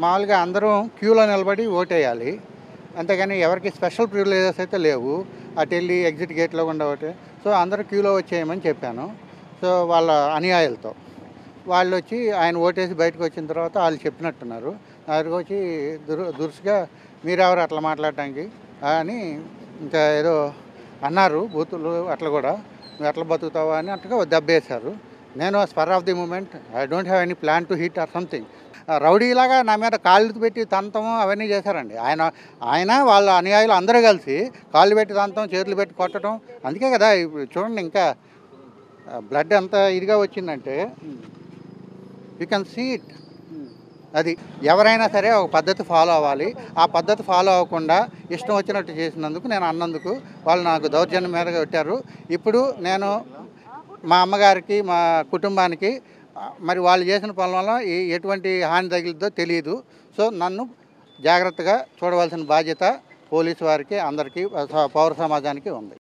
మామూలుగా అందరం క్యూలో నిలబడి ఓటేయాలి. అంతేగాని ఎవరికి స్పెషల్ ప్రివిలేజెస్ అయితే లేవు. అటెళ్ళి ఎగ్జిట్ గేట్‌లో గుండా ఒకటి. సో, అందరూ క్యూలో వచ్చేయమని చెప్పాను. సో, వాళ్ళ అనుయాయులతో. వాళ్ళొచ్చి ఆయన ఓటేసి బయటకొచ్చిన తర్వాత ఆళ్ళు చెప్పినట్టున్నారు. నా దగ్గరకొచ్చి దురుసుగా మీరెవరు అట్లా మాట్లాడటానికి అని ఇంకా ఏదో అన్నారు బూతులు అట్లా గూడా. నువ్వు ఎట్లా బతుకుతావా అన్నట్టుగా దెబ్బేశారు. నేను spur of the moment I don't have any plan to hit or something. రౌడీలాగా నా మీద కాళ్ళు పెట్టి తంతం అవన్నీ చేశారండి. ఆయన వాళ్ళ అనుయాయులు అందరూ కలిసి కాళ్ళు పెట్టి తంతం, చేతులు పెట్టి కొట్టడం. అందుకే కదా ఇప్పుడు చూడండి ఇంకా బ్లడ్ ఎంత ఇదిగా వచ్చిందంటే యూ కెన్ సీ ఇట్. అది ఎవరైనా సరే ఒక పద్ధతి ఫాలో అవ్వాలి. ఆ పద్ధతి ఫాలో అవ్వకుండా ఇష్టం వచ్చినట్టు చేసినందుకు నేను అన్నందుకు వాళ్ళు నాకు దౌర్జన్యం మీద పెట్టారు. ఇప్పుడు నేను మా అమ్మగారికి మా కుటుంబానికి మరి వాళ్ళు చేసిన పనుల వల్ల ఎటువంటి హాని తగిలిద్దో తెలియదు. సో నన్ను జాగ్రత్తగా చూడవలసిన బాధ్యత పోలీసు వారికి అందరికీ పౌర సమాజానికి ఉంది.